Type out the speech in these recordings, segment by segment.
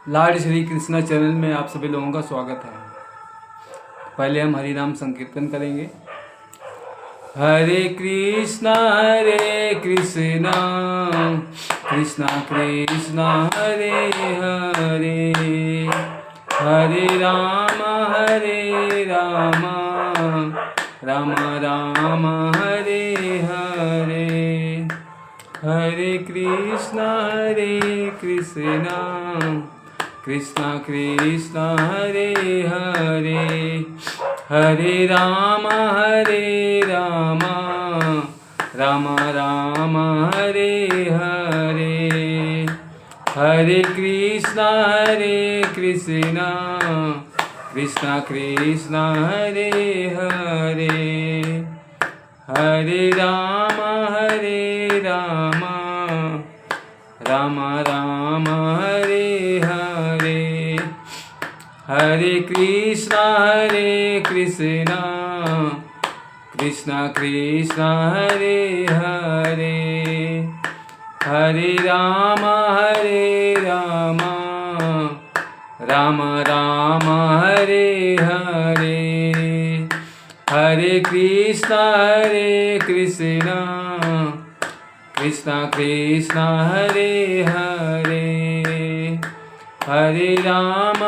Lord Shri Krishna channel में आप सभी लोगों का स्वागत है। पहले हम हरि नाम संकीर्तन करेंगे। हरे कृष्णा कृष्णा कृष्णा हरे हरे, हरे राम राम राम हरे हरे, हरे कृष्णा कृष्णा कृष्णा हरे हरे, हरे राम राम राम हरे हरे, हरे कृष्णा कृष्णा हरे हरे, हरे राम राम राम हरे हरे, हरे कृष्णा कृष्णा हरे हरे, हरे राम राम राम हरे हरे, हरे कृष्णा कृष्णा हरे हरे, हरे राम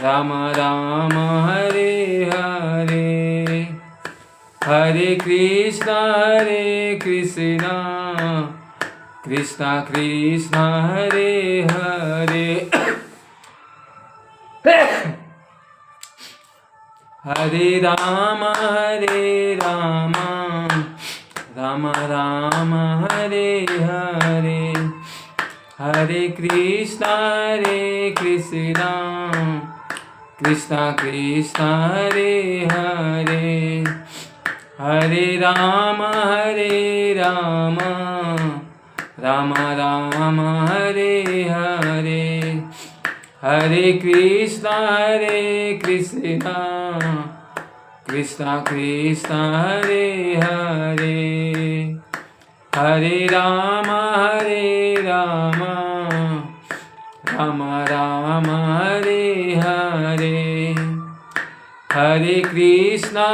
राम राम हरे हरे, हरे कृष्णा कृष्णा हरे हरे, हरे राम राम राम हरे हरे, हरे कृष्णा कृष्णा हरे हरे, हरे राम राम राम हरे हरे, हरे कृष्णा कृष्णा हरे हरे, हरे राम राम राम हरे हरे, हरे कृष्णा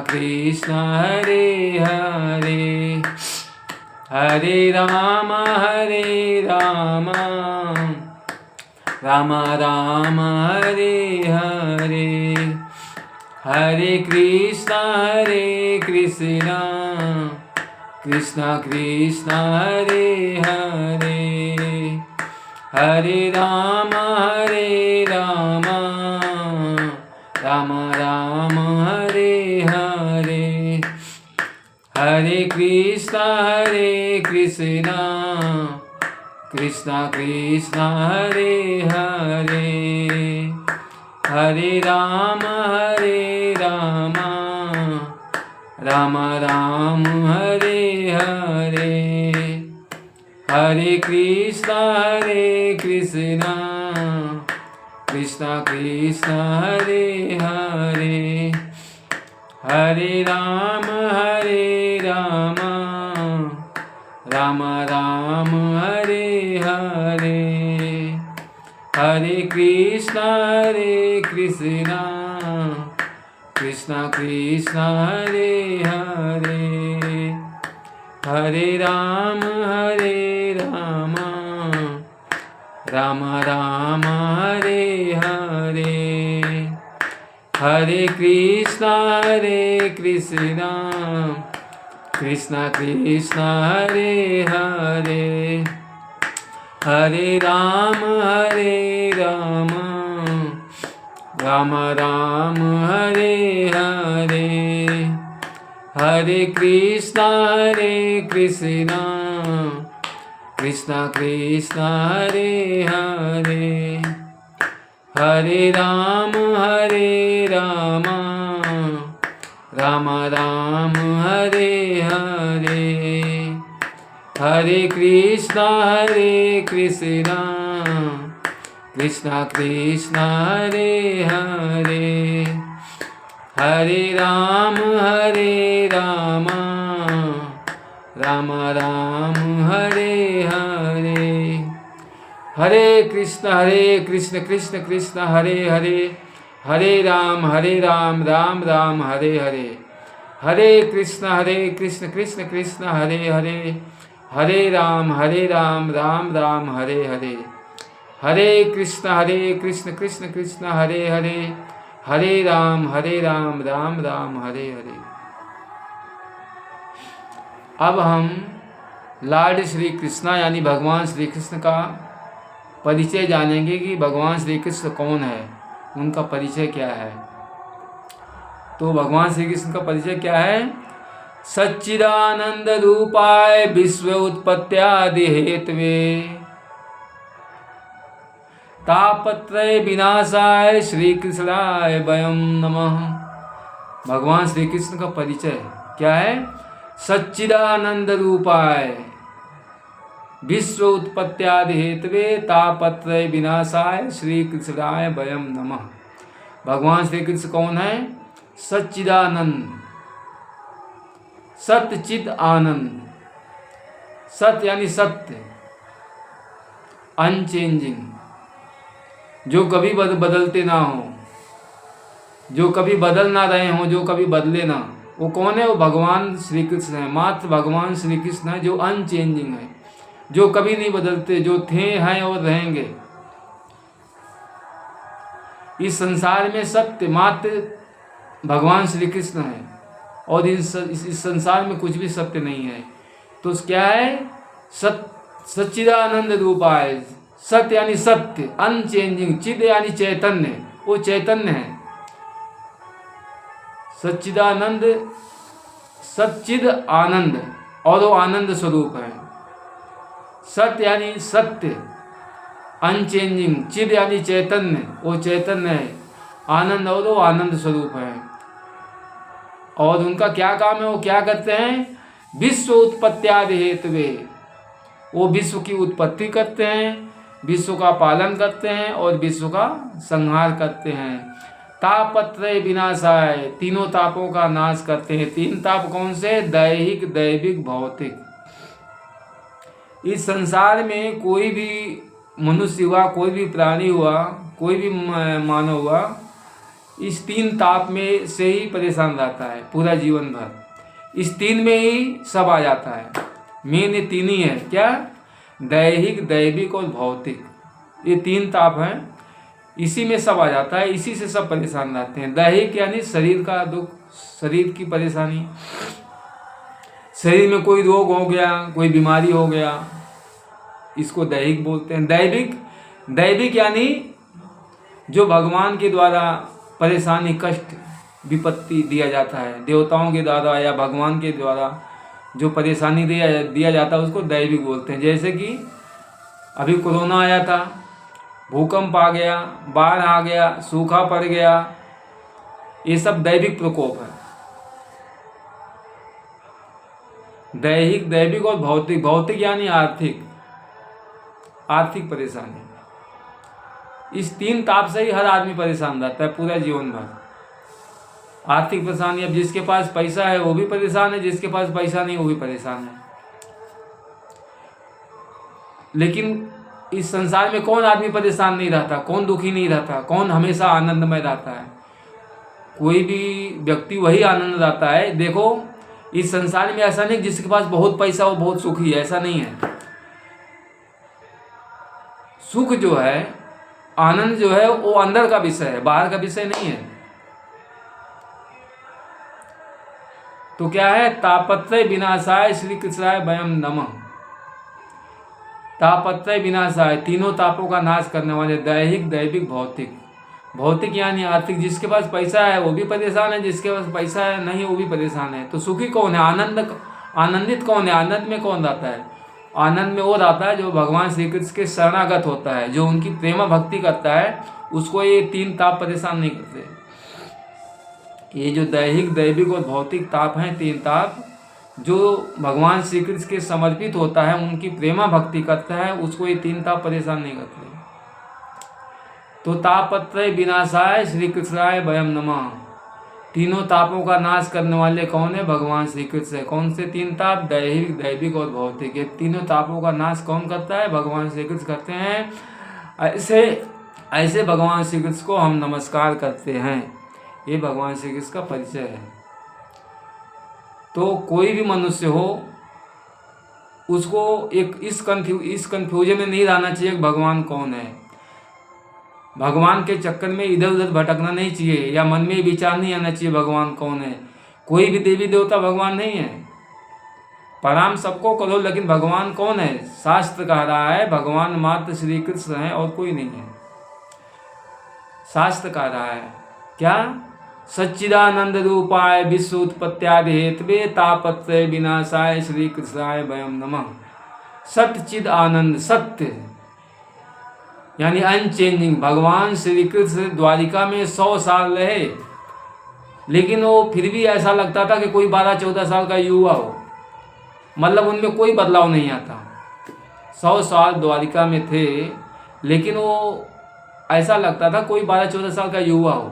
कृष्णा हरे हरे, हरे राम राम राम हरे हरे, हरे कृष्णा कृष्णा हरे हरे, हरे राम राम राम हरे हरे, हरे कृष्णा कृष्णा हरे हरे, हरे राम राम राम हरे हरे, हरे कृष्णा कृष्णा हरे हरे, हरे राम राम राम हरे हरे, हरे कृष्णा कृष्णा हरे हरे, हरे राम राम राम हरे हरे, हरे कृष्णा कृष्णा हरे हरे, हरे राम राम राम हरे हरे, हरे कृष्णा कृष्णा हरे हरे, हरे राम राम राम हरे हरे, हरे कृष्णा कृष्णा हरे हरे, हरे राम राम राम हरे हरे, हरे कृष्ण कृष्ण कृष्ण हरे हरे, हरे राम राम राम हरे हरे, हरे कृष्ण कृष्ण कृष्ण हरे हरे, हरे राम राम राम हरे हरे, हरे कृष्ण कृष्ण कृष्ण हरे हरे, हरे राम राम राम हरे हरे। अब हम लॉर्ड श्री कृष्णा यानी भगवान श्री कृष्ण का परिचय जानेंगे कि भगवान श्री कृष्ण कौन है, उनका परिचय क्या है। तो भगवान श्री कृष्ण का परिचय क्या है? सच्चिदानंद रूपाय विश्व उत्पत्त्यादि हेतवे, तापत्रय विनाशाय श्री कृष्णाय वयम नमः। भगवान श्री कृष्ण का परिचय क्या है? सच्चिदानंद रूपाय विश्व उत्पत्त्यादि हेतवे, तापत्रय विनाशाय श्री कृष्णाय वयम नमः। भगवान श्री कृष्ण कौन है? सच्चिदानंद, सतचिद आनंद। सत्य यानी सत्य, अनचेंजिंग, जो कभी बदलते ना हो, जो कभी बदल ना रहे हों, जो कभी बदले ना। वो कौन है? वो भगवान श्री कृष्ण है। मात्र भगवान श्री कृष्ण है जो अनचेंजिंग है, जो कभी नहीं बदलते, जो थे, हैं और रहेंगे। इस संसार में सत्य मात्र भगवान श्री कृष्ण है, और इस संसार में कुछ भी सत्य नहीं है। तो क्या है? सच्चिदानंद रूपाय। सत्य यानी सत्य, अनचेंजिंग। चिद यानी चैतन्य, वो चैतन्य है। सच्चिदानंद, सच्चिद आनंद, और वो आनंद स्वरूप है। सत्य यानी सत्य, अनचेंजिंग। चिद यानी चैतन्य, वो चैतन्य है। आनंद, और वो आनंद स्वरूप है। और उनका क्या काम है? वो क्या करते हैं? विश्व उत्पत्त्यादि हेतवे, वो विश्व की उत्पत्ति करते हैं, विश्व का पालन करते हैं और विश्व का संहार करते हैं। तापत्रय विनाशाय, तीनों तापों का नाश करते हैं। तीन ताप कौन से? दैहिक, दैविक, भौतिक। इस संसार में कोई भी मनुष्य हुआ, कोई भी प्राणी हुआ, कोई भी मानव हुआ, इस तीन ताप में से ही परेशान रहता है पूरा जीवन भर। इस तीन में ही सब आ जाता है। मेन ये तीन ही है। क्या? दैहिक, दैविक और भौतिक। ये तीन ताप हैं, इसी में सब आ जाता है, इसी से सब परेशान रहते हैं। दैहिक यानी शरीर का दुख, शरीर की परेशानी, शरीर में कोई रोग हो गया, कोई बीमारी हो गया, इसको दैहिक बोलते हैं। दैविक, दैविक यानी जो भगवान के द्वारा परेशानी, कष्ट, विपत्ति दिया जाता है, देवताओं के द्वारा या भगवान के द्वारा जो परेशानी दिया जाता है, उसको दैविक बोलते हैं। जैसे कि अभी कोरोना आया था, भूकंप आ गया, बाढ़ आ गया, सूखा पड़ गया, ये सब दैविक प्रकोप है। दैहिक, दैविक और भौतिक। भौतिक यानी आर्थिक, आर्थिक परेशानी। इस तीन ताप से ही हर आदमी परेशान रहता है पूरा जीवन भर। आर्थिक परेशानी, अब जिसके पास पैसा है वो भी परेशान है, जिसके पास पैसा नहीं वो भी परेशान है। लेकिन इस संसार में कौन आदमी परेशान नहीं रहता? कौन दुखी नहीं रहता? कौन हमेशा आनंदमय रहता है? कोई भी व्यक्ति वही आनंद रहता है। देखो, इस संसार में ऐसा नहीं जिसके पास बहुत पैसा वो बहुत सुखी है, ऐसा नहीं है। सुख जो है, आनंद जो है, वो अंदर का विषय है, बाहर का विषय नहीं है। तो क्या है? तापत्रय विनाशाय श्री कृष्णाय वयम नमः। तापत्रय विनाशाय, तीनों तापों का नाश करने वाले। दैहिक, दैविक, भौतिक। भौतिक यानी आर्थिक। जिसके पास पैसा है वो भी परेशान है, जिसके पास पैसा है नहीं वो भी परेशान है। तो सुखी कौन है? आनंदित कौन है? आनंद में कौन रहता है? आनंद में वो रहता है जो भगवान श्री कृष्ण के शरणागत होता है, जो उनकी प्रेमा भक्ति करता है, उसको ये तीन ताप परेशान नहीं करते। ये जो दैहिक, दैविक और भौतिक ताप हैं, तीन ताप, जो भगवान श्री कृष्ण के समर्पित होता है, उनकी प्रेमा भक्ति करता है, उसको ये तीन ताप परेशान नहीं करते। तो तापत्रय विनाशाय श्री कृष्णाय वयम नमः। तीनों तापों का नाश करने वाले कौन है? भगवान श्री कृष्ण है। कौन से तीन ताप? दैहिक, दैविक और भौतिक। ये तीनों तापों का नाश कौन करता है? भगवान श्री कृष्ण करते हैं। ऐसे ऐसे भगवान श्री कृष्ण को हम नमस्कार करते हैं। ये भगवान श्री कृष्ण का परिचय है। तो कोई भी मनुष्य हो, उसको इस कंफ्यूजन में नहीं रहना चाहिए कि भगवान कौन है। भगवान के चक्कर में इधर उधर भटकना नहीं चाहिए, या मन में विचार नहीं आना चाहिए भगवान कौन है। कोई भी देवी देवता भगवान नहीं है। प्रणाम सबको करो, लेकिन भगवान कौन है? शास्त्र कह रहा है भगवान मात्र श्री कृष्ण है और कोई नहीं है। शास्त्र कह रहा है क्या? सच्चिदानंद रूपाय विश्व उत्पत्त्यादि हेतवे तापत्रय विनाशाय श्री कृष्णाय वयम नमः। सच्चिद आनंद, सत्य यानी अनचेंजिंग। भगवान श्री कृष्ण द्वारिका में 100 साल रहे, लेकिन वो फिर भी ऐसा लगता था कि कोई 12-14 साल का युवा हो। मतलब उनमें कोई बदलाव नहीं आता। 100 साल द्वारिका में थे, लेकिन वो ऐसा लगता था कोई 12-14 साल का युवा हो।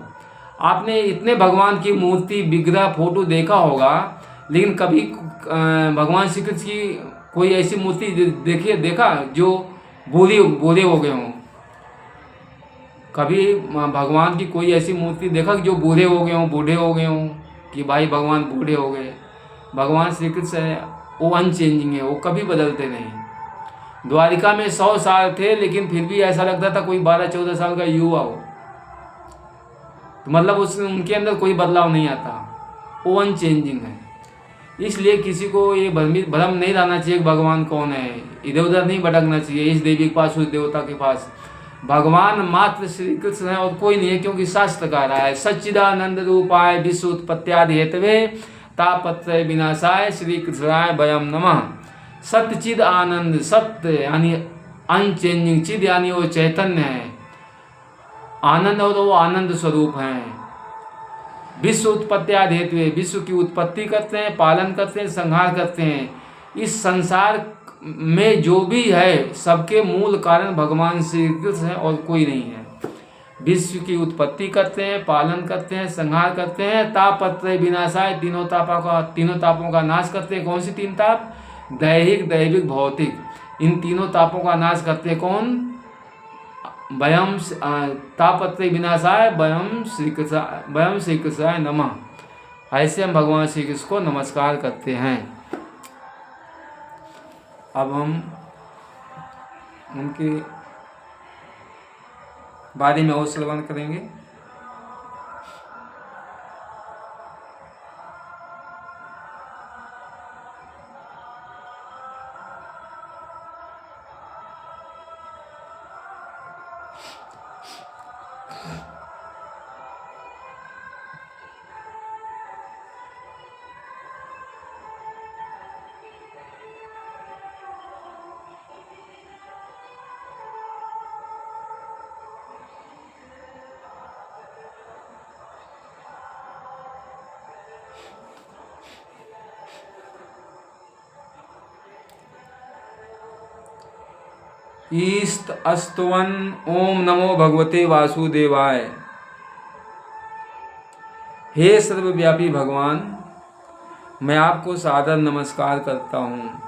आपने इतने भगवान की मूर्ति, विग्रह, फोटो देखा होगा, लेकिन कभी भगवान श्री कृष्ण की कोई ऐसी मूर्ति देखा जो बूढ़े हो गए हों? कभी भगवान की कोई ऐसी मूर्ति देखा जो बूढ़े हो गए हों कि भाई भगवान बूढ़े हो गए? भगवान श्री कृष्ण है, वो अनचेंजिंग है, वो कभी बदलते नहीं। द्वारिका में 100 साल थे, लेकिन फिर भी ऐसा लगता था कोई 12-14 साल का युवा हो। तो मतलब उनके अंदर कोई बदलाव नहीं आता, वो अनचेंजिंग है। इसलिए किसी को ये भ्रम नहीं रहना चाहिए कि भगवान कौन है। इधर उधर नहीं भटकना चाहिए, इस देवी के पास, उस देवता के पास। भगवान मात्र श्री कृष्ण है और कोई नहीं है, क्योंकि शास्त्र कह रहा है सच्चिदानंद रूपाय विश्व उत्पत्त्यादि हेतवे तापत्रय विनाशाय श्री कृष्णाय वयम नमः। सत्यचिद आनंद, सत्य यानी अनचेंजिंग, चिद यानी वो चैतन्य है, आनंद और वो आनंद स्वरूप हैं। विश्व उत्पत्त्यादि हेतवे, विश्व की उत्पत्ति करते हैं, पालन करते हैं, संहार करते हैं। इस संसार में जो भी है सबके मूल कारण भगवान श्री कृष्ण है और कोई नहीं है। विश्व की उत्पत्ति करते हैं, पालन करते हैं, संहार करते हैं। तापत्रय विनाशाय, तीनों तापों का नाश करते हैं। कौन सी तीन ताप? दैहिक, दैविक, भौतिक। इन तीनों तापों का नाश करते हैं कौन? वयम तापत्रय विनाशाय वयम श्री कृष्णाय नमः। ऐसे हम भगवान श्री कृष्ण को नमस्कार करते हैं। अब हम उनके बारे में और श्रवण करेंगे। ईस्त अस्तवन ओम नमो भगवते वासुदेवाय। हे सर्वव्यापी भगवान, मैं आपको सादर नमस्कार करता हूँ।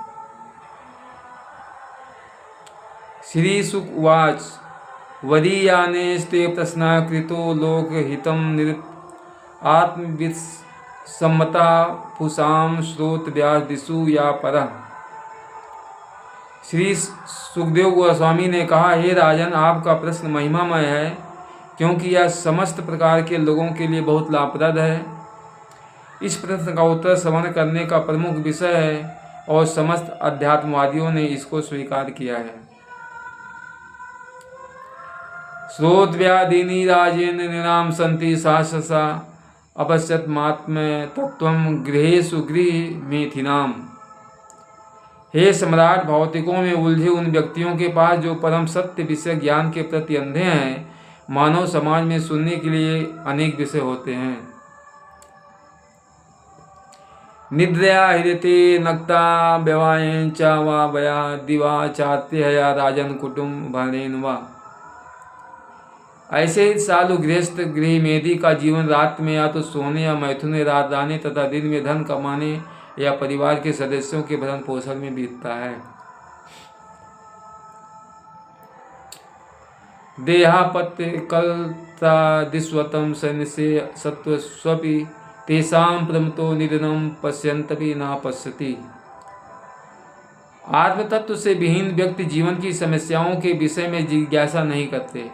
श्री शुक उवाच वरीयानेस्ते प्रश्ना कृतो लोकहितं निरुक्त आत्मवित्सम्मता पुषाम श्रोत व्यास दिशु या परः। श्री सुखदेव गोस्वामी ने कहा, हे राजन, आपका प्रश्न महिमामय है, क्योंकि यह समस्त प्रकार के लोगों के लिए बहुत लाभप्रद है। इस प्रश्न का उत्तर श्रवण करने का प्रमुख विषय है और समस्त अध्यात्मवादियों ने इसको स्वीकार किया है। श्रोतव्यादीनि राजेन निराम संति सहसा अपश्यत महात्म्य तत्वम गृहेषु गृह मेथिनाम। हे सम्राट, भौतिकों में उलझे उन व्यक्तियों के पास जो परम सत्य विषय ज्ञान के प्रति अंधे हैं, मानव समाज में सुनने के लिए अनेक विषय होते हैं। निद्रया हृदते नक्ता व्यवायेन च वा वया दिवा चात्य या राजन कुटुंब भरणेन वा। ऐसे ही साधु गृहस्थ गृह मेधी का जीवन रात में या तो सोने या मैथुन रात दाने तथा दिन में धन कमाने या परिवार के सदस्यों के भरण पोषण में बीतता है। देहापत्य कल्त्रादिस्वतम सैन्य से सत्वस्वपि तेषां प्रमतो निधनम पश्यन्तपि न पश्यति। आत्म तत्व से विहीन व्यक्ति जीवन की समस्याओं के विषय में जिज्ञासा नहीं करते,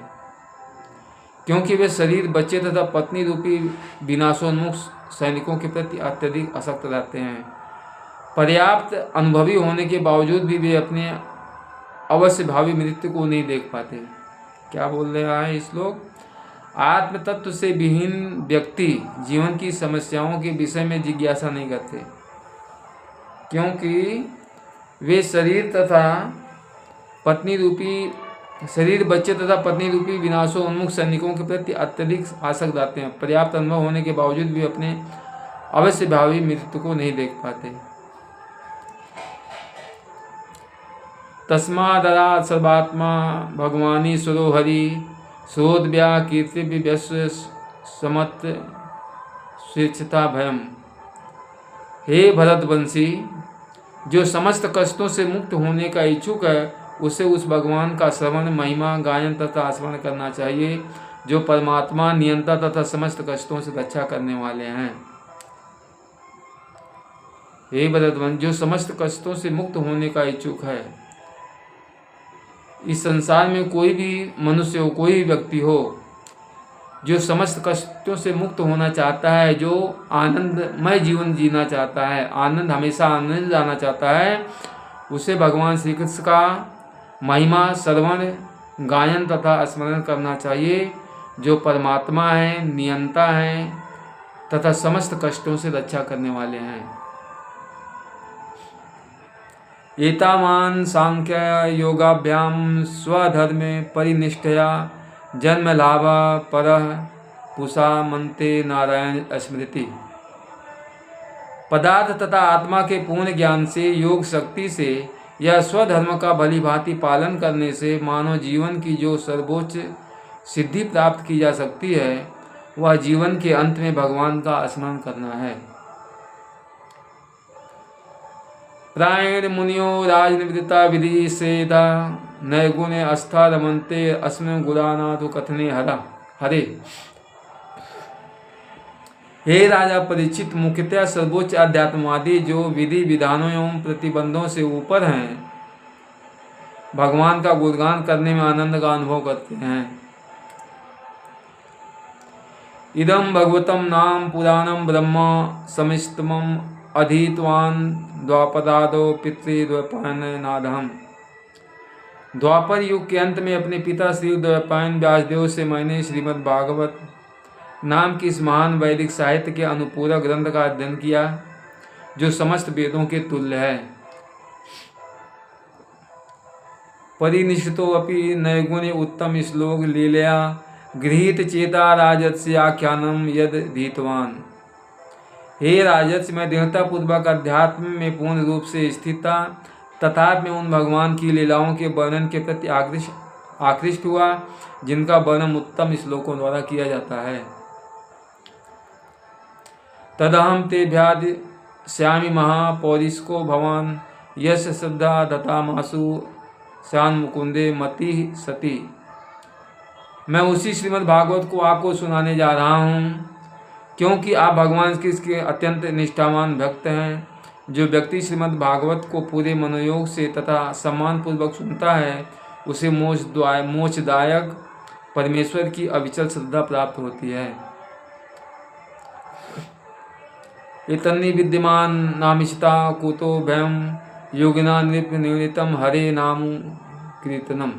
क्योंकि वे शरीर, बच्चे तथा पत्नी रूपी विनाशोन्मुख सैनिकों के प्रति अत्यधिक आसक्त रहते हैं। पर्याप्त अनुभवी होने के बावजूद भी वे अपने अवश्य भावी मृत्यु को नहीं देख पाते। क्या बोल रहा है इस लोग? आत्म तत्व से विहीन व्यक्ति जीवन की समस्याओं के विषय में जिज्ञासा नहीं करते, क्योंकि वे शरीर, बच्चे तथा पत्नी रूपी विनाशोन्मुख सैनिकों के प्रति अत्यधिक आसक्त रहते हैं। पर्याप्त अनुभव होने के बावजूद भी अपने अवश्य भावी मृत्यु को नहीं देख पाते। तस्मादरा सर्वात्मा भगवानी सुरो हरि सुरोद्व्या कीर्ति विश्व समत स्वेच्छता भयम। हे भरतवंशी, जो समस्त कष्टों से मुक्त होने का इच्छुक है उसे उस भगवान का श्रवण, महिमा, गायन तथा स्मरण करना चाहिए जो परमात्मा, नियंता तथा समस्त कष्टों से रक्षा करने वाले हैं। हे भरतवंश, जो समस्त कष्टों से मुक्त होने का इच्छुक है। इस संसार में कोई भी मनुष्य हो, कोई भी व्यक्ति हो जो समस्त कष्टों से मुक्त होना चाहता है, जो आनंदमय जीवन जीना चाहता है, हमेशा आनंद जाना चाहता है, उसे भगवान श्री कृष्ण का महिमा, श्रवण, गायन तथा स्मरण करना चाहिए जो परमात्मा है, नियंता है तथा समस्त कष्टों से रक्षा करने वाले हैं। एतावान सांख्य योगाभ्याम स्वधर्मे परिनिष्ठया जन्म लाभा परः पुषा मनते नारायण स्मृति। पदार्थ तथा आत्मा के पूर्ण ज्ञान से, योग शक्ति से या स्वधर्म का भली भांति पालन करने से मानव जीवन की जो सर्वोच्च सिद्धि प्राप्त की जा सकती है वह जीवन के अंत में भगवान का स्मरण करना है। प्रायण मुनियो राजनिवृत्ता विधि सेधा नैगुण अस्था रमन्ते अस्मिन् गुणानाथो कथने हरे। हे राजा परीक्षित, मुख्यतः सर्वोच्च अध्यात्मवादी जो विधि विधानों एवं प्रतिबंधों से ऊपर हैं, भगवान का गुणगान करने में आनंद का अनुभव करते हैं। इदं भगवतं नाम पुराणं ब्रह्म समिष्टमं अधीतवान् द्वापरादो पितृद्वैपायन नादहम्। द्वापर युग के अंत में अपने पिता श्री द्वैपायन व्यासदेव से मैंने श्रीमद् भागवत नाम की इस महान वैदिक साहित्य के अनुपूरक ग्रंथ का अध्ययन किया जो समस्त वेदों के तुल्य है। परिनिष्ठितो अपि नैगुणे उत्तम श्लोक लीलया गृहीत चेता राजस्य आख्यानम यद धीतवान। हे राजस्य, मैं दृढ़तापूर्वक अध्यात्म में पूर्ण रूप से स्थित था, तथापि मैं उन भगवान की लीलाओं के वर्णन के प्रति आकृष्ट हुआ जिनका वर्णन उत्तम श्लोकों द्वारा किया जाता है। तदहम तेभ्यादि श्यामी महापौरिष्को भवान यश श्रद्धा दतामासु श्यान मुकुंदे मति सती। मैं उसी श्रीमद् भागवत को आपको सुनाने जा रहा हूँ, क्योंकि आप भगवान कृष्ण के अत्यंत निष्ठावान भक्त हैं। जो व्यक्ति श्रीमद् भागवत को पूरे मनोयोग से तथा सम्मानपूर्वक सुनता है उसे मोक्षदायक परमेश्वर की अविचल श्रद्धा प्राप्त होती है। एतन्नि विद्यमान नामिष्टा कुतो भयम योगिना नृप निर्णितम हरे नाम कीर्तनम।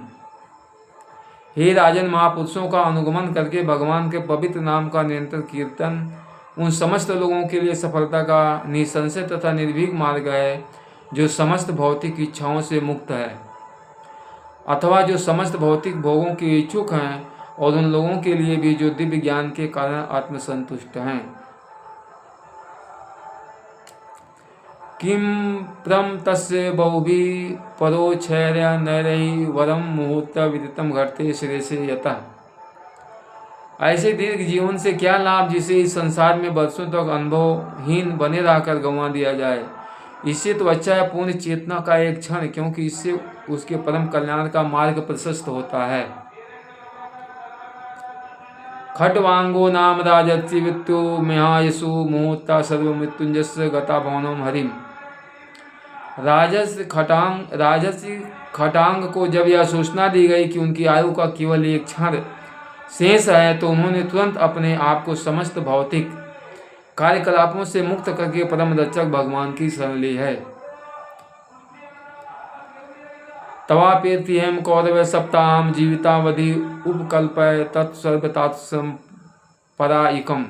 हे राजन, महापुरुषों का अनुगमन करके भगवान के पवित्र नाम का निरंतर कीर्तन उन समस्त लोगों के लिए सफलता का निसंशय तथा निर्भीक मार्ग है जो समस्त भौतिक इच्छाओं से मुक्त है, अथवा जो समस्त भौतिक भोगों के इच्छुक हैं, और उन लोगों के लिए भी जो दिव्य ज्ञान के कारण आत्मसंतुष्ट हैं। किम प्रम तस्य बहुभी परो क्षैर्य नैरहि वरम मुहूर्त विदितम घटते श्रेयसे यतः। ऐसे दीर्घ जीवन से क्या लाभ जिसे इस संसार में वर्षों तक अनुभवहीन बने रहकर गंवा दिया जाए। इससे तो अच्छा है पूर्ण चेतना का एक क्षण, क्योंकि इससे उसके परम कल्याण का मार्ग प्रशस्त होता है। खट्वांगो नाम राजर्षि मृत्यु महायसु मुहूर्ता सर्व मृत्युंजस्य गता भवनम हरिम। राजर्षि खटांग को जब यह सूचना दी गई कि उनकी आयु का केवल एक क्षण शेष है, तो उन्होंने तुरंत अपने आप को समस्त भौतिक कार्यकलापों से मुक्त करके परम रक्षक भगवान की शरण ली है। तवापेत्यहम कौरव सप्ताहम जीवितावधि उपकल्पय तत्सर्वतात्सम पराइकम।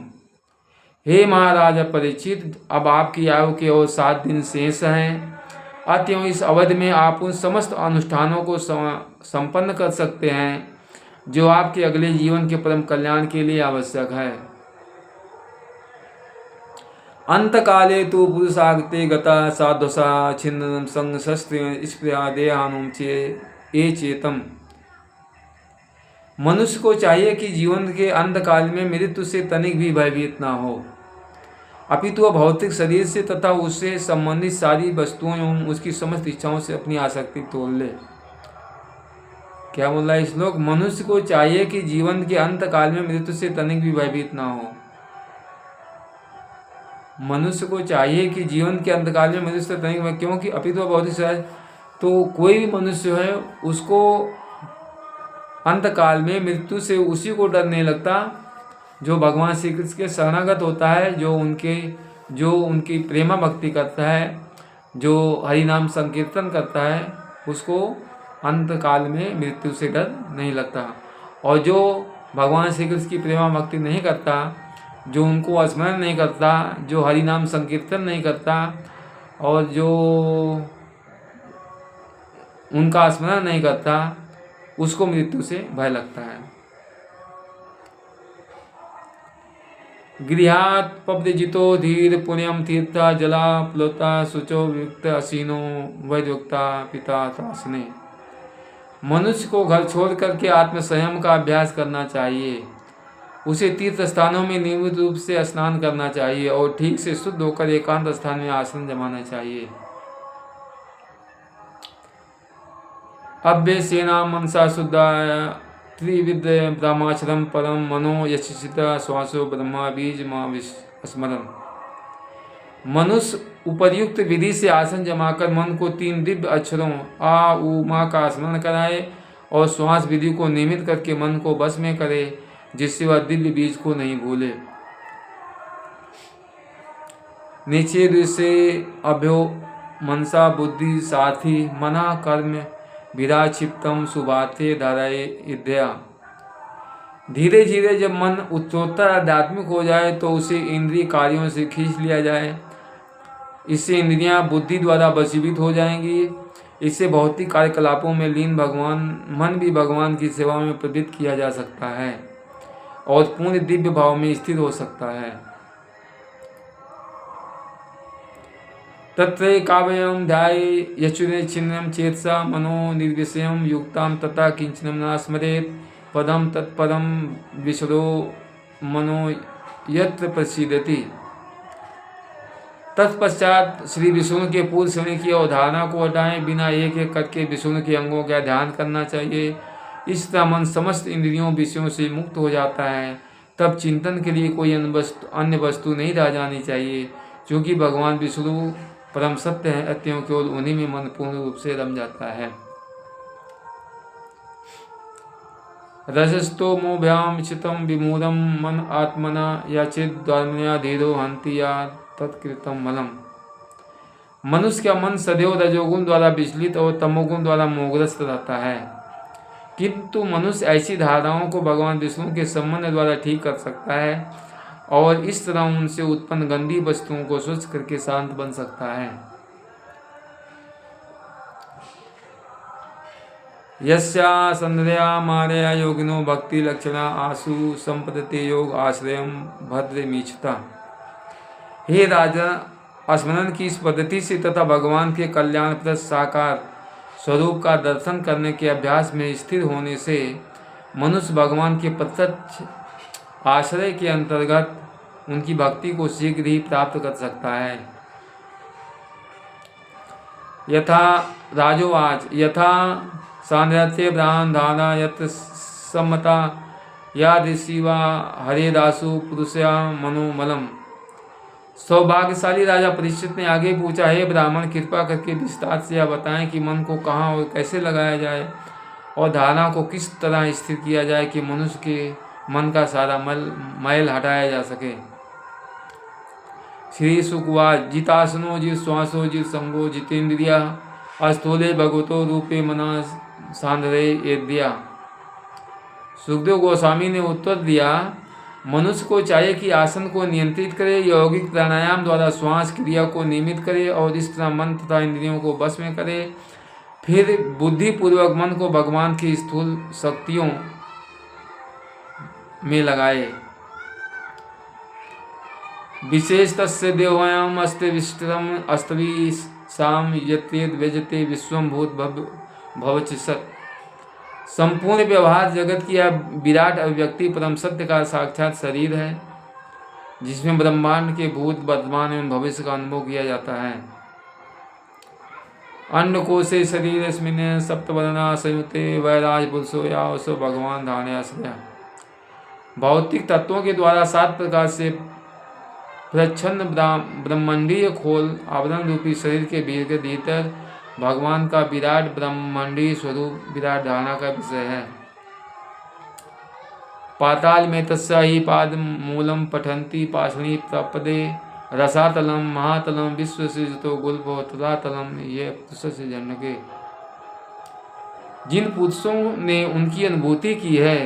हे महाराज परीक्षित, अब आपकी आयु के और 7 दिन शेष हैं। अतएव इस अवधि में आप उन समस्त अनुष्ठानों को संपन्न कर सकते हैं जो आपके अगले जीवन के परम कल्याण के लिए आवश्यक है। अंतकाले तो पुरुषागते गता साध्वसा छिन्नम संग शस्त्र स्प्रिया देहानुम ए चेतम। मनुष्य को चाहिए कि जीवन के अंतकाल में मृत्यु से तनिक भी भयभीत ना हो, अपितु वह भौतिक शरीर से तथा उससे संबंधित सारी वस्तुओं एवं उसकी समस्त इच्छाओं से अपनी आसक्ति तोड़ ले। क्या बोल रहा है श्लोक? मनुष्य को चाहिए कि जीवन के अंत काल में मृत्यु से तनिक भी भयभीत ना हो। मनुष्य को चाहिए कि जीवन के अंतकाल में मनुष्य से तनिक, क्योंकि अपितु वह भौतिक शरीर, तो कोई भी मनुष्य है उसको अंतकाल में मृत्यु से उसी को डर नहीं लगता जो भगवान श्री कृष्ण के शरणागत होता है, जो उनकी प्रेमा भक्ति करता है, जो हरि नाम संकीर्तन करता है, उसको अंतकाल में मृत्यु से डर नहीं लगता। और जो भगवान श्री कृष्ण की प्रेमा भक्ति नहीं करता, जो उनको स्मरण नहीं करता, जो हरि नाम संकीर्तन नहीं करता और जो उनका स्मरण नहीं करता, उसको मृत्यु से भय लगता है। गृहात् पब्दिजितो धीर पुण्यम तीर्था जला प्लोता शुचो वियुक्त असीनो वैद्युक्ता पिता तासने। मनुष्य को घर छोड़ करके आत्म संयम का अभ्यास करना चाहिए। उसे तीर्थ स्थानों में नियमित रूप से स्नान करना चाहिए और ठीक से शुद्ध होकर एकांत स्थान में आसन जमाना चाहिए। अभ्य सेना मनसा शुद्धा त्रिविद ब्रह्माचरम परम मनो यशित श्वासो ब्रह्मा बीज मां स्मरण। मनुष्य उपर्युक्त विधि से आसन जमाकर मन को 3 दिव्य अक्षरों आ उ मा का स्मरण कराए और श्वास विधि को नियमित करके मन को बस में करे, जिससे वह दिव्य बीज को नहीं भूले। निषेध से अभ्यो मनसा बुद्धि साथी मना कर्म विराक्षिप्तम सुभाते धाराए विद्या। धीरे धीरे जब मन उत्तरोत्तर आध्यात्मिक हो जाए तो उसे इंद्रिय कार्यों से खींच लिया जाए। इससे इंद्रियां बुद्धि द्वारा वशीभूत हो जाएंगी। इससे भौतिक कार्यकलापों में लीन मन भी भगवान की सेवा में प्रवृत्त किया जा सकता है और पूर्ण दिव्य भाव में स्थिर हो सकता है। तत्र काव्यम ध्याय यचुने छिन्नम चेतसा मनो निर्विषयम युक्ताम तथा किंचनम न स्मरेत पदम तत्पदम विसरो मनो यत्र प्रसिद्धति। तत्पश्चात श्री विष्णु के पूर्व श्रेणी की अवधारणा को हटाएं। बिना एक एक करके विष्णु के अंगों का ध्यान करना चाहिए। इस तरह मन समस्त इंद्रियों विषयों से मुक्त हो जाता है। तब चिंतन के लिए कोई अन्य वस्तु नहीं रह जानी चाहिए, क्योंकि भगवान विष्णु परम सत्य है। अतएव केवल उन्हीं में मन पूर्ण रूप से रम जाता है। रजस्तो मोभ्याम चितम विमूढ़म मन आत्मना या चिद द्वारमया धीरो हंति या तत्कृतम मलम। मनुष्य का मन सदैव रजोगुण द्वारा विचलित और तमोगुण द्वारा मोहग्रस्त रहता है, किंतु मनुष्य ऐसी धाराओं को भगवान विष्णु के संबंध द्वारा ठीक कर सकता है और इस तरह उनसे उत्पन्न गंदी वस्तुओं को स्वच्छ करके शांत बन सकता है। यस्या संध्या मारया योगिनो भक्ति लक्षणा आसु संपदते योग आश्रयम भद्र मीछता। हे राजा, स्मरण की इस पद्धति से तथा भगवान के कल्याणप्रद साकार स्वरूप का दर्शन करने के अभ्यास में स्थिर होने से मनुष्य भगवान के प्रत्यक्ष आश्रय के अंतर्गत उनकी भक्ति को शीघ्र ही प्राप्त कर सकता है। यथा राजोवाच यथा सांद्रत्य ब्राह्मण धारा यत्र सम्मता या ऋषिवा हरे दासु पुरुषया मनोमलम। सौभाग्यशाली राजा परीक्षित ने आगे पूछा, हे ब्राह्मण, कृपा करके विस्तार से यह बताएं कि मन को कहाँ और कैसे लगाया जाए और धारणा को किस तरह स्थिर किया जाए कि मनुष्य के मन का सारा मैल हटाया जा सके। श्री सुकवाच जितासनो जित श्वासो जित संगो जितेन्द्रिया अस्थूले भगवतो रूपे मना सांधरे एद्या। सुखदेव गोस्वामी ने उत्तर दिया, मनुष्य को चाहिए कि आसन को नियंत्रित करे, यौगिक प्राणायाम द्वारा श्वास क्रिया को नियमित करे और इस तरह मन तथा इंद्रियों को बस में करे, फिर बुद्धिपूर्वक मन को भगवान की स्थूल शक्तियों में लगाए। विशेष तस्य देवायाम अस्ते विष्टम अस्तवी साम यत्येद व्यजते विश्वम भूत भवचिसत। संपूर्ण व्यवहार जगत की यह विराट अभिव्यक्ति परम सत्य का साक्षात शरीर है, जिसमें ब्रह्मांड के भूत वर्तमान एवं भविष्य का अनुभव किया जाता है। अंडकोशे शरीर स्मिन् सप्तवर्णा संयुते वैराज पुरुषो यावसो भगवान धारणाश्रया। भौतिक तत्वों के द्वारा 7 प्रकार से प्रच्छन्न ब्रह्मांडीय खोल आवरण रूपी शरीर के भीतर भगवान का विराट ब्रह्मांडीय स्वरूप विराट धारणा का विषय है। पाताल में तस्या ही पाद मूलम पठंती पाषणी प्रपदे रसातलम महातलम विश्व सृजतो गुल्पो तदातलम ये पुरुष से जनके। जिन पुरुषों ने उनकी अनुभूति की है,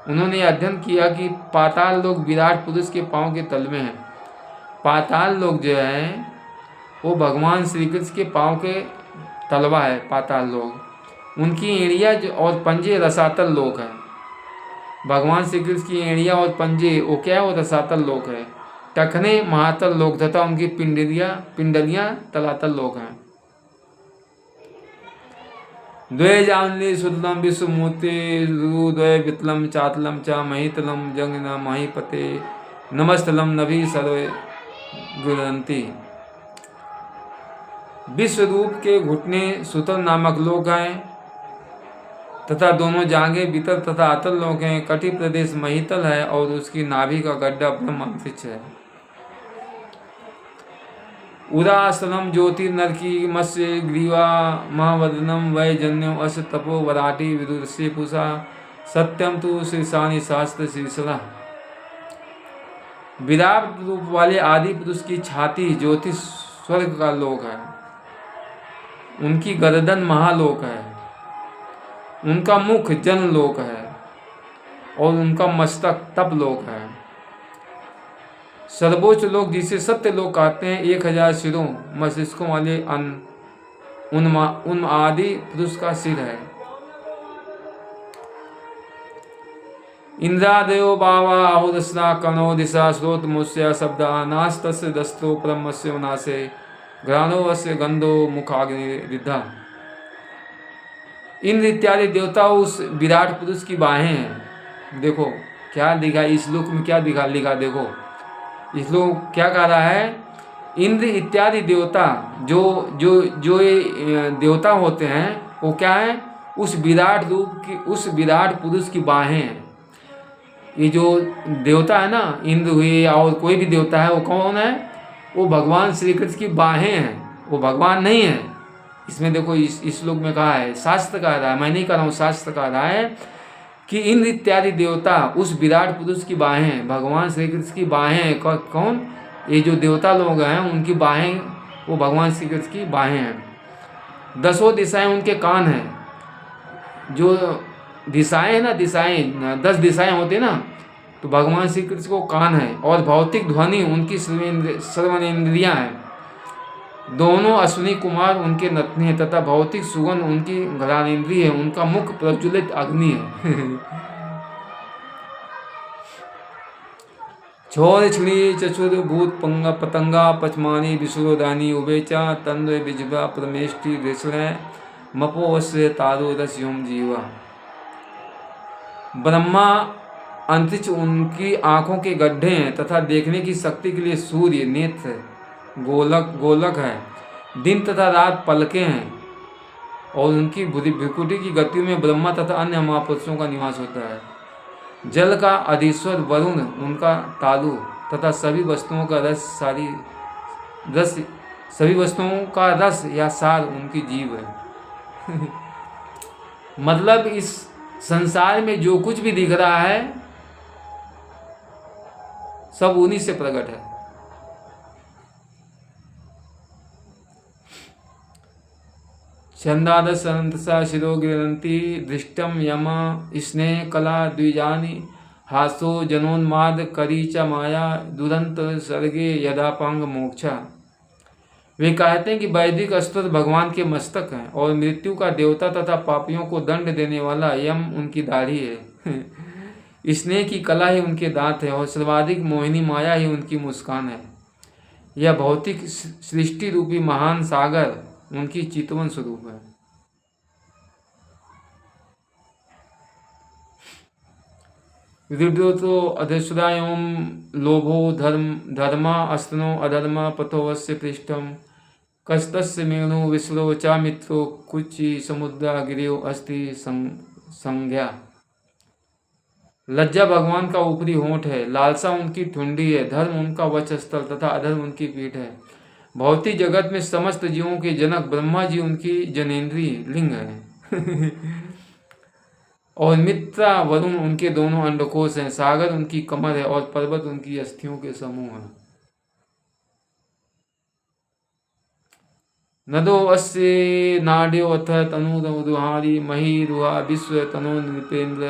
उन्होंने अध्ययन किया कि पाताल लोग विराट पुरुष के पांव के तल में है। पाताल लोग जो है वो भगवान श्री कृष्ण के पांव के तलवा है। पाताल लोग, उनकी एड़िया और पंजे रसातल लोक है। भगवान श्री कृष्ण की एड़िया और पंजे वो क्या है, वो रसातल लोक है। टखने महातल लोक तथा उनकी पिंडलियां तलातल लोक हैं। द्वय जानले शुद्धम विश्वमूर्ति द्वय वितलम चातलम च महितलम जंग न महिपते नमस्तलम नभी सर्वे गुरंती। विश्व रूप के घुटने सुतल नामक लोक हैं तथा दोनों जांघें वितल तथा अतल लोक हैं। कटी प्रदेश महितल है और उसकी नाभि का गड्ढा ब्रह्म अंतरिक्ष है। उदासनम ज्योतिर्नरकी मत्स्य ग्रीवा महावदनम वै जन्यो अस तपो वराटी विदुषे पुषा सत्यम तु शीर्षानि शास्त्र शीर्षला। विराट रूप वाले आदि पुरुष की छाती ज्योतिष स्वर्ग का लोक है, उनकी गर्दन महालोक है, उनका मुख जनलोक है और उनका मस्तक तपलोक है। सर्वोच्च लोक जिसे सत्य लोक कहते हैं 1000 सिरों मस्तिष्कों वाले उन आदि पुरुष का सिर है। इंद्रादयो बावा आहुदस्ना कणो दिशा स्रोत मुस्य शब्द नास्तस्य दस्तो परमस्य नासे घ्राणो वस्य गंधो मुखाग्नि रिद्धा। इंद्र इत्यादि देवता उस विराट पुरुष की बाहें हैं। देखो क्या दिखा इस श्लोक में, क्या लिखा देखो इस श्लोक क्या कह रहा है। इंद्र इत्यादि देवता जो ये देवता होते हैं वो क्या है, उस विराट रूप की, उस विराट पुरुष की बाहें हैं। ये जो देवता है ना, इंद्र हुए और कोई भी देवता है, वो कौन है, वो भगवान श्री कृष्ण की बाहें हैं, वो भगवान नहीं है। इसमें देखो इस श्लोक में कहा है, शास्त्र कह रहा है, मैं नहीं कह रहा हूँ, शास्त्र कह रहा है कि इंद्र इत्यादि देवता उस विराट पुरुष की बाहें हैं, भगवान श्री कृष्ण की बाहें हैं। कौन, ये जो देवता लोग हैं उनकी बाहें, वो भगवान श्री कृष्ण की बाहें हैं। 10 दिशाएं उनके कान हैं। जो दिशाएं हैं ना, दिशाएं 10 दिशाएं होती है ना, तो भगवान श्री कृष्ण को कान है। और भौतिक ध्वनि उनकी श्रवणेन्द्रियां हैं। दोनों अश्विनी कुमार उनके नथनी है तथा भौतिक सुगंध उनकी घ्राणेन्द्रिय है। उनका मुख प्रज्वलित अग्नि है। छोर छिड़ी चचुर भूत पंग पतंगा पचमानी विश्वदानी उबेचा तंद्र बिजबा परमेष्टि ऋषण मपोवश्य तारो रस्योम जीवा। ब्रह्मा अंतरिक्ष उनकी आंखों के गड्ढे हैं तथा देखने की शक्ति के लिए सूर्य नेत्र गोलक है। दिन तथा रात पलकें हैं और उनकी भ्रुकुटी की गति में ब्रह्मा तथा अन्य महापुरुषों का निवास होता है। जल का अधीश्वर वरुण उनका तालु तथा सभी वस्तुओं का रस या सार उनकी जीव है। मतलब इस संसार में जो कुछ भी दिख रहा है सब उन्हीं से प्रकट है। छंदादस अनंतसा शिरो गिरंती दृष्टम यम स्नेह कला द्विजानी हासो जनोन्माद करी च माया दुरंत सर्गे यदापांग मोक्षा। वे कहते हैं कि वैदिक अस्त्र भगवान के मस्तक हैं और मृत्यु का देवता तथा पापियों को दंड देने वाला यम उनकी दाढ़ी है। स्नेह की कला ही उनके दांत है और सर्वाधिक मोहिनी माया ही उनकी मुस्कान है। यह भौतिक सृष्टि रूपी महान सागर उनकी चितवन स्वरूप है। विदुतो अधेश्वरायोम लोभो धर्मा अस्तनो अधर्मा पथोवस्य पृष्ठम कस्तस्य मेणु विश्रो चा मित्रो कुचि समुद्रा गिरियो अस्ति संज्ञा। लज्जा भगवान का ऊपरी होंठ है, लालसा उनकी ठुंडी है, धर्म उनका वक्षस्थल तथा अधर्म उनकी पीठ है। भौतिक जगत में समस्त जीवों के जनक ब्रह्मा जी उनकी जनेन्द्रीय लिंग है। और मित्रा वरुण उनके दोनों अंडकोश हैं, सागर उनकी कमर है और पर्वत उनकी अस्थियों के समूह हैं। नदो अस्य नाड्यो अथ तनुरुहारी मही रुहा विश्व तनो नृपेन्द्र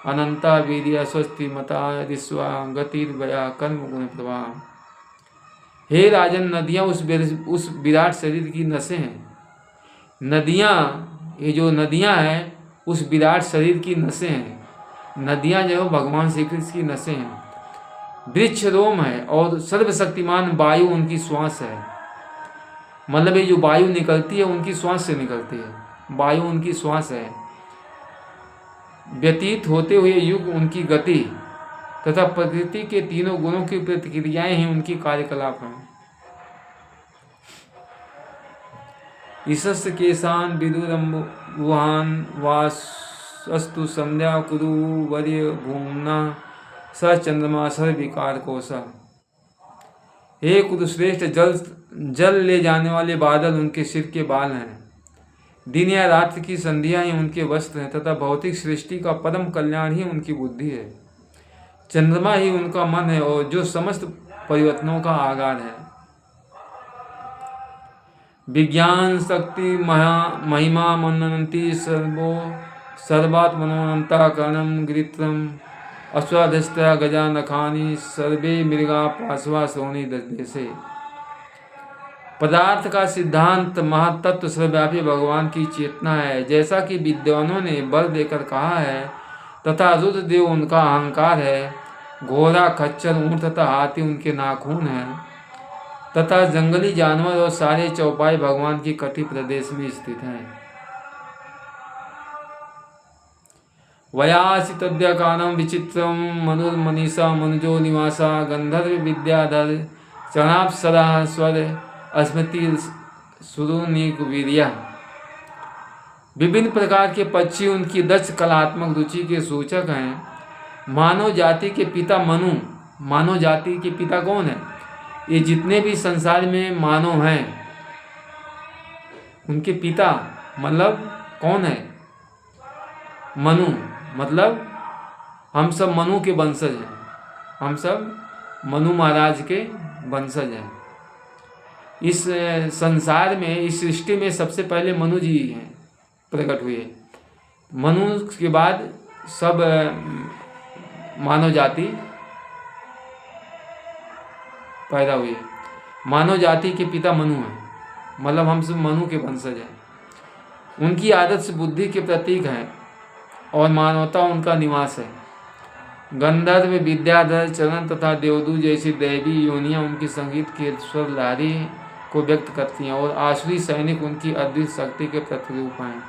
अनंता वीर्य स्वस्ति मता ऋस्वा गतिर्वया कर्म गुण प्रभा। हे राजन, नदियाँ उस विराट शरीर की नसें हैं। नदियाँ, ये जो नदियाँ हैं उस विराट शरीर की नसें हैं। नदियाँ जो भगवान श्री कृष्ण की नसें हैं। वृक्ष रोम है और सर्वशक्तिमान वायु उनकी श्वास है। मतलब ये जो वायु निकलती है उनकी श्वास से निकलती है, वायु उनकी श्वास है। व्यतीत होते हुए युग उनकी गति तथा प्रकृति के तीनों गुणों की प्रतिक्रियाएं ही उनकी कार्यकलाप हैं। ईशस् केशान विदुरम्बुहान वास्तु संध्या कुरु वर्य भूमना स चंद्रमा सर विकार कोसा। हे कुरुश्रेष्ठ, जल ले जाने वाले बादल उनके सिर के बाल हैं। दिन या रात्रि की संध्या ही उनके वस्त्र हैं तथा भौतिक सृष्टि का परम कल्याण ही उनकी बुद्धि है। चंद्रमा ही उनका मन है और जो समस्त परिवर्तनों का आधार है। विज्ञान शक्ति महिमा मनंती सर्वात्मनोन्ता कर्णम गिरित्रम अश्वाधिष्ठा गजा नखानी सर्वे मृगा पाशवा श्रोणी देशे। पदार्थ का सिद्धांत महातत्व सर्वव्यापी भगवान की चेतना है, जैसा कि विद्वानों ने बल देकर कहा है, तथा रुद्रदेव उनका अहंकार है। घोड़ा, खच्चर, ऊंट तथा हाथी उनके नाखून हैं तथा जंगली जानवर और सारे चौपाई भगवान की कटी प्रदेश में स्थित हैं। वयासि तद्यकानम विचित्रम मनुर्मनीषा मनुजो निवासा गंधर्व विद्याधर चरणाप्सरा स्वर स्मृति सुरुनिक वीर्या। विभिन्न प्रकार के पक्षी उनकी दक्ष कलात्मक रुचि के सूचक हैं। मानव जाति के पिता मनु, मानव जाति के पिता कौन है? ये जितने भी संसार में मानव हैं उनके पिता मतलब कौन है? मनु, मतलब हम सब मनु के वंशज हैं। हम सब मनु महाराज के वंशज हैं। इस संसार में, इस सृष्टि में सबसे पहले मनु जी हैं प्रकट हुए। मनु के बाद सब मानव जाति पैदा हुई। मानव जाति के पिता मनु हैं, मतलब हम सब मनु के वंशज हैं। उनकी आदत से बुद्धि के प्रतीक हैं और मानवता उनका निवास है। गंधर्व, विद्याधर, चरण तथा देवदू जैसी दैवी योनियां उनकी संगीत के स्वर लहरी को व्यक्त करती हैं और आसुरी सैनिक उनकी अद्भुत शक्ति के प्रतिरूप हैं।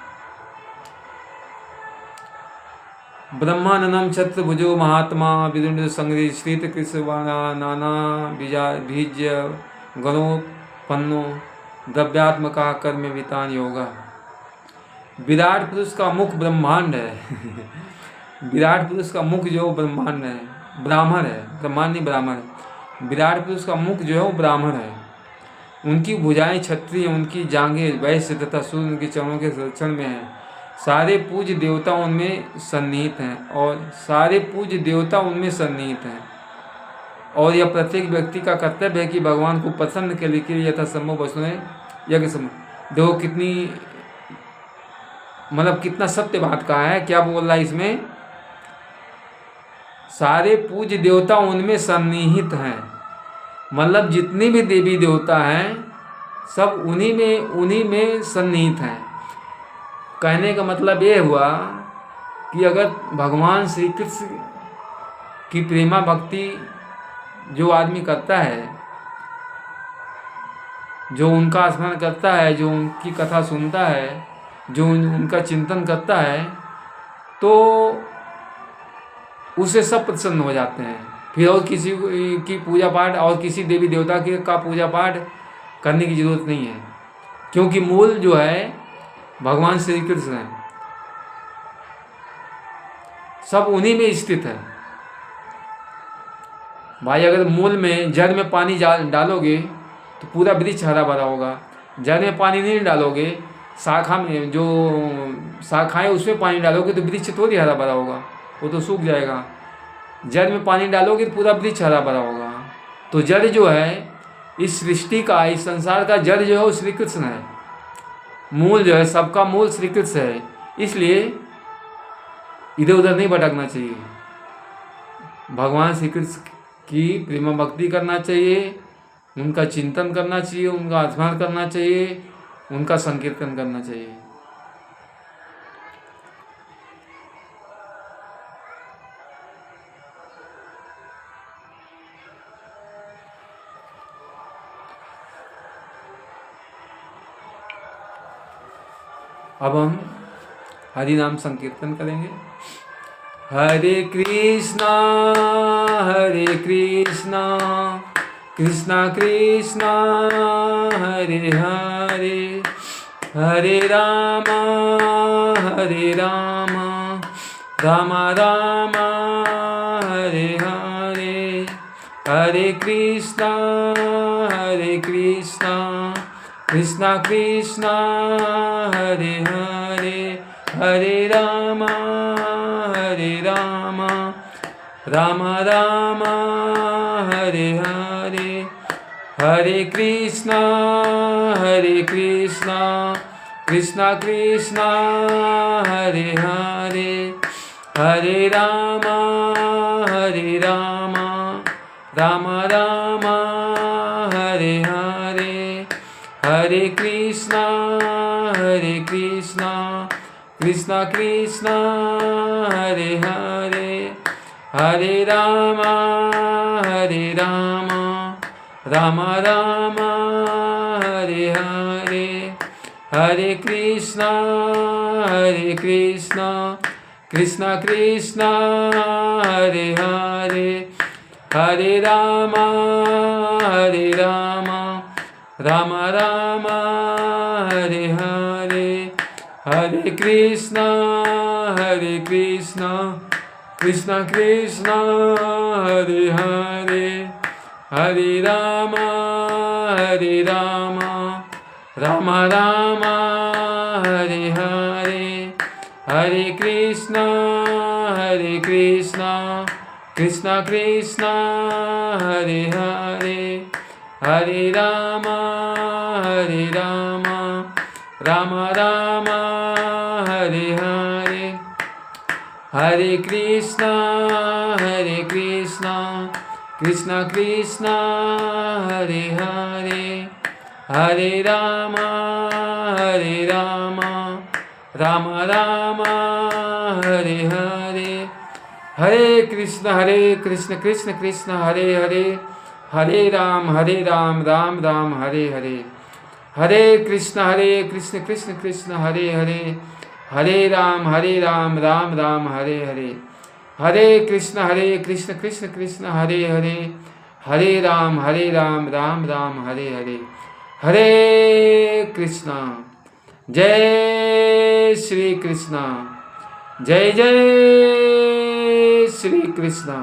ब्रह्मानंदम छत्रभुजो महात्मा विदुर संग्रह श्रीत कृष्णवाणा नाना बीज गणोपन्नो द्रव्यात्मका कर्म वितान योगा। विराट पुरुष का मुख ब्रह्मांड है। विराट पुरुष का मुख जो ब्रह्मांड है, ब्राह्मण है, ब्रह्मांड नहीं ब्राह्मण है। विराट पुरुष का मुख जो है वो ब्राह्मण है। उनकी भुजाएं क्षत्रिय, उनकी जांघें वैश्य तथा सूर्य उनके चरणों के संरक्षण में है। सारे पूज्य देवता उनमें सन्निहित हैं और सारे पूज्य देवता उनमें सन्निहित हैं। और यह प्रत्येक व्यक्ति का कर्तव्य है कि भगवान को प्रसन्न के लिए यथासंभव वस्तुएं यज्ञ समय। देखो कितनी मतलब कितना सत्य बात कहा है। क्या बोल रहा है इसमें? सारे पूज्य देवता उनमें सन्निहित हैं, मतलब जितने भी देवी देवता हैं सब उन्हीं में सन्निहित हैं। कहने का मतलब ये हुआ कि अगर भगवान श्री कृष्ण की प्रेमा भक्ति जो आदमी करता है, जो उनका स्मरण करता है, जो उनकी कथा सुनता है, जो उनका चिंतन करता है, तो उससे सब प्रसन्न हो जाते हैं। फिर और किसी की पूजा पाठ और किसी देवी देवता का पूजा पाठ करने की जरूरत नहीं है, क्योंकि मूल जो है भगवान श्री कृष्ण है, सब उन्हीं में स्थित है। भाई अगर मूल में जड़ में पानी डालोगे तो पूरा वृक्ष हरा भरा होगा। जड़ में पानी नहीं डालोगे, शाखा में जो शाखाएं उसमें पानी डालोगे तो वृक्ष थोड़ी हरा भरा होगा, वो तो सूख जाएगा। जड़ में पानी डालोगे तो पूरा वृक्ष हरा भरा होगा। तो जड़ जो है इस सृष्टि का, इस संसार का जड़ जो है वो श्री कृष्ण है। मूल जो है, सबका मूल श्री कृष्ण है। इसलिए इधर उधर नहीं भटकना चाहिए। भगवान श्री कृष्ण की प्रेम भक्ति करना चाहिए, उनका चिंतन करना चाहिए, उनका स्मरण करना चाहिए, उनका संकीर्तन करना चाहिए। अब हम हरि नाम संकीर्तन करेंगे। हरे कृष्णा कृष्णा कृष्णा हरे हरे, हरे राम राम राम हरे हरे, हरे कृष्णा कृष्णा कृष्णा हरे हरे, हरे राम राम राम हरे हरे, हरे कृष्णा कृष्णा कृष्णा हरे हरे, हरे राम राम राम हरे हरे, हरे कृष्णा कृष्णा कृष्णा हरे हरे, हरे राम राम राम हरे हरे, हरे कृष्णा कृष्णा कृष्णा हरे हरे, हरे राम राम राम हरे हरे, हरे कृष्णा कृष्णा कृष्णा हरे हरे, हरे राम राम राम हरे हरे, हरे कृष्णा कृष्णा कृष्णा हरे हरे, हरे राम राम राम हरे हरे, हरे कृष्णा कृष्णा कृष्णा हरे हरे, हरे राम राम राम हरे हरे, हरे कृष्ण कृष्ण कृष्ण हरे हरे, हरे राम राम राम हरे हरे, हरे कृष्ण कृष्ण कृष्ण हरे हरे, हरे राम राम राम हरे हरे, हरे कृष्ण कृष्ण कृष्ण हरे हरे, हरे राम राम राम हरे हरे, हरे कृष्णा। जय श्री कृष्णा, जय जय श्री कृष्णा।